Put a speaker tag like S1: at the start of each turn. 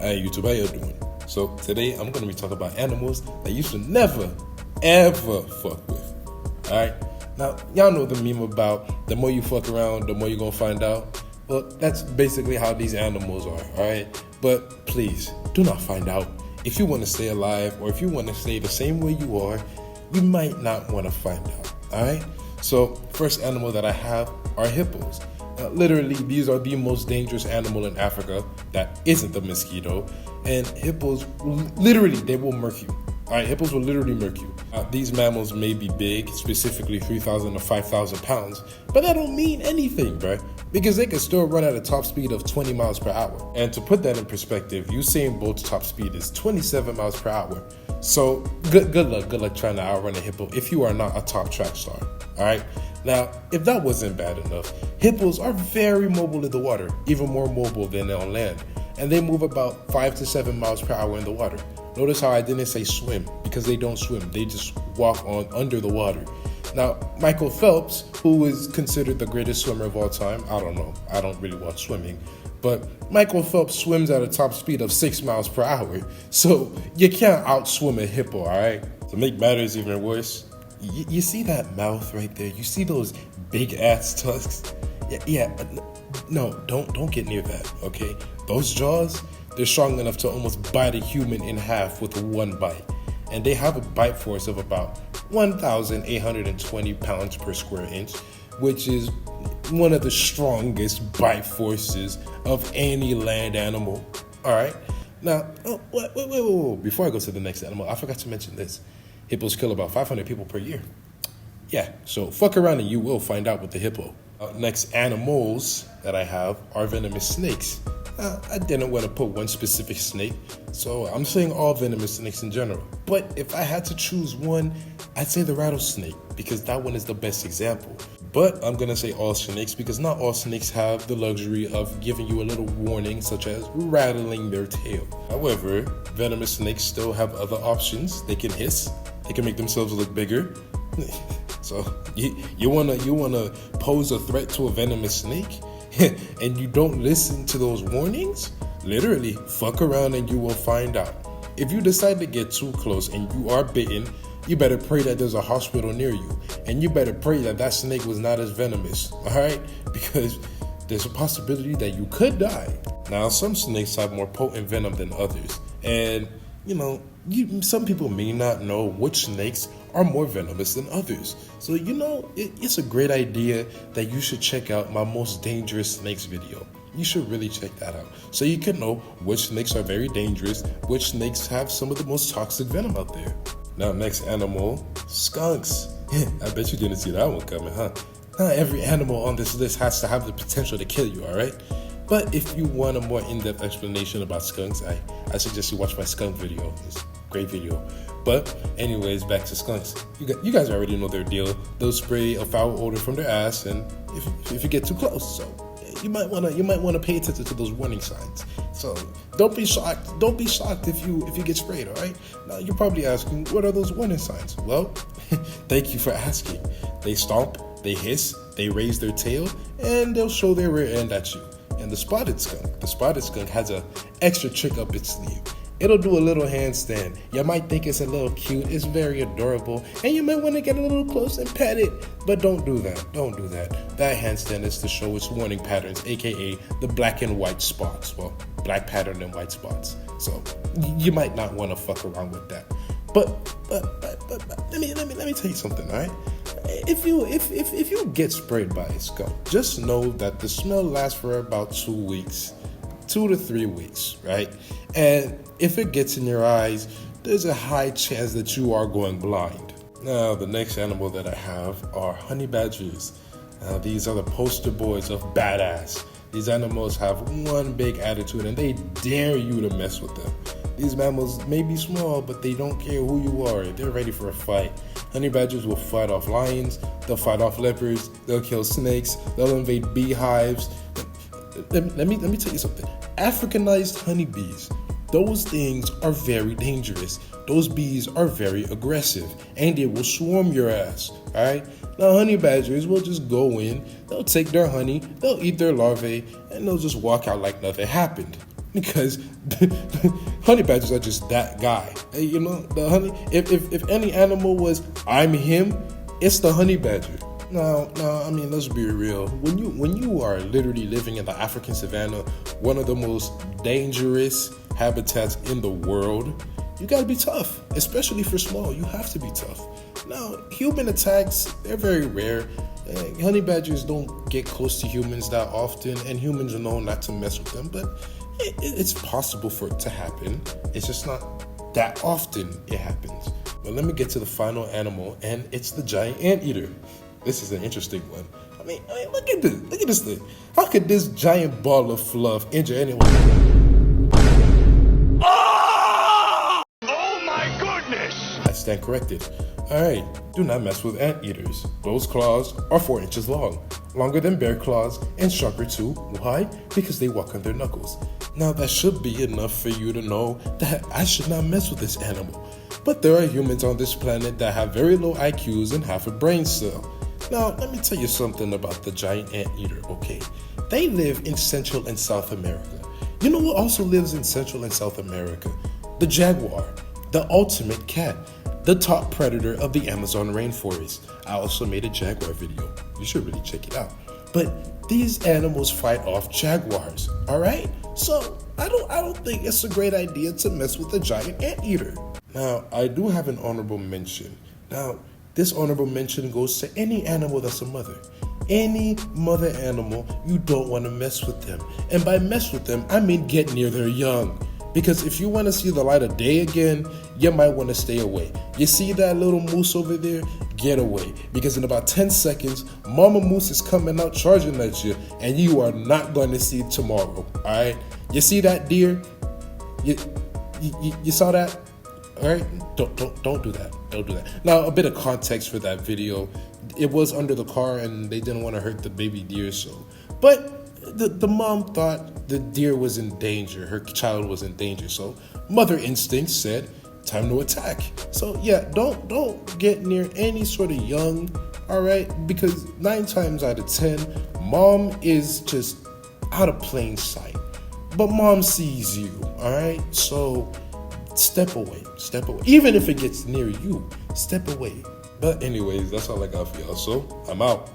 S1: Hey YouTube, how you doing? So today I'm going to be talking about animals that you should never, ever fuck with. Alright? Now, y'all know the meme about the more you fuck around, the more you're going to find out. Well, that's basically how these animals are, alright? But please, do not find out. If you want to stay alive or if you want to stay the same way you are, you might not want to find out, alright? So, first animal that I have are hippos. Literally, these are the most dangerous animal in Africa that isn't the mosquito. And hippos, literally, they will murk you. All right, hippos will literally murk you. These mammals may be big, specifically 3,000 to 5,000 pounds, but that don't mean anything, bro, because they can still run at a top speed of 20 miles per hour. And to put that in perspective, Usain Bolt's top speed is 27 miles per hour. So good luck trying to outrun a hippo if you are not a top track star. All right. Now, if that wasn't bad enough, hippos are very mobile in the water, even more mobile than on land, and they move about 5 to 7 miles per hour in the water. Notice how I didn't say swim, because they don't swim, they just walk on under the water. Now, Michael Phelps, who is considered the greatest swimmer of all time, I don't know, I don't really watch swimming, but Michael Phelps swims at a top speed of 6 miles per hour, so you can't outswim a hippo, all right? To make matters even worse, you see that mouth right there? You see those big ass tusks? No, don't get near that, okay? Those jaws, they're strong enough to almost bite a human in half with one bite. And they have a bite force of about 1,820 pounds per square inch, which is one of the strongest bite forces of any land animal. All right? Now, wait. Before I go to the next animal, I forgot to mention this. Hippos kill about 500 people per year. Yeah, so fuck around and you will find out with the hippo. Next animals that I have are venomous snakes. I didn't want to put one specific snake, so I'm saying all venomous snakes in general. But if I had to choose one, I'd say the rattlesnake, because that one is the best example. But I'm going to say all snakes because not all snakes have the luxury of giving you a little warning, such as rattling their tail. However, venomous snakes still have other options. They can hiss, they can make themselves look bigger. So you wanna pose a threat to a venomous snake and you don't listen to those warnings? Literally, fuck around and you will find out. If you decide to get too close and you are bitten, you better pray that there's a hospital near you, and you better pray that that snake was not as venomous, all right? Because there's a possibility that you could die. Now, some snakes have more potent venom than others, and some people may not know which snakes are more venomous than others. So, it's a great idea that you should check out my most dangerous snakes video. You should really check that out so you can know which snakes are very dangerous, which snakes have some of the most toxic venom out there. Now, next animal, skunks. I bet you didn't see that one coming, huh? Not every animal on this list has to have the potential to kill you, all right? But if you want a more in-depth explanation about skunks, I suggest you watch my skunk video. It's a great video. But anyways, back to skunks. You guys already know their deal. They'll spray a foul odor from their ass, and if you get too close, so you might wanna pay attention to those warning signs. So don't be shocked. Don't be shocked if you get sprayed. All right. Now you're probably asking, what are those warning signs? Well, thank you for asking. They stomp, they hiss, they raise their tail, and they'll show their rear end at you. And the spotted skunk has an extra trick up its sleeve. It'll do a little handstand. You might think it's a little cute, it's very adorable, and you might want to get a little close and pet it, but don't do that. Don't do that. That handstand is to show its warning patterns, aka the black and white spots. Well, black pattern and white spots. So you might not want to fuck around with that. But let me tell you something, all right? If you get sprayed by a skunk, just know that the smell lasts for about 2 weeks. 2 to 3 weeks, right? And if it gets in your eyes, there's a high chance that you are going blind. Now, the next animal that I have are honey badgers. Now, these are the poster boys of badass. These animals have one big attitude and they dare you to mess with them. These mammals may be small, but they don't care who you are. They're ready for a fight. Honey badgers will fight off lions, they'll fight off leopards, they'll kill snakes, they'll invade beehives. Let me tell you something. Africanized honeybees, those things are very dangerous. Those bees are very aggressive and they will swarm your ass, alright? Now honey badgers will just go in, they'll take their honey, they'll eat their larvae, and they'll just walk out like nothing happened. because honey badgers are just that guy. You know, the honey. If any animal was I'm him, it's the honey badger. Now, I mean, let's be real. When you are literally living in the African savannah, one of the most dangerous habitats in the world, you gotta be tough, especially for small. You have to be tough. Now, human attacks, they're very rare. Honey badgers don't get close to humans that often, and humans know not to mess with them, but it's possible for it to happen. It's just not that often it happens. But let me get to the final animal, and it's the giant anteater. This is an interesting one. I mean, look at this thing. How could this giant ball of fluff injure anyone?
S2: Oh my goodness!
S1: I stand corrected. Alright, do not mess with anteaters. Those claws are 4 inches long, longer than bear claws, and sharper too. Why? Because they walk on their knuckles. Now that should be enough for you to know that I should not mess with this animal. But there are humans on this planet that have very low IQs and half a brain cell. Now, let me tell you something about the giant anteater, okay? They live in Central and South America. You know what also lives in Central and South America? The jaguar, the ultimate cat, the top predator of the Amazon rainforest. I also made a jaguar video. You should really check it out. But these animals fight off jaguars, alright? So, I don't think it's a great idea to mess with a giant anteater. Now, I do have an honorable mention. Now, this honorable mention goes to any animal that's a mother. Any mother animal, you don't want to mess with them. And by mess with them, I mean get near their young. Because if you want to see the light of day again, you might want to stay away. You see that little moose over there? Get away. Because in about 10 seconds, Mama Moose is coming out charging at you, and you are not going to see it tomorrow. Alright? You see that deer? You saw that? Alright? Don't do that. Don't do that. Now, a bit of context for that video. It was under the car and they didn't want to hurt the baby deer, so. But the mom thought the deer was in danger. Her child was in danger. So mother instinct said, time to attack. So yeah, don't get near any sort of young, alright? Because 9 times out of 10, mom is just out of plain sight. But mom sees you, alright? So step away. Even if it gets near you, step away. But anyways, that's all I got for y'all. So I'm out.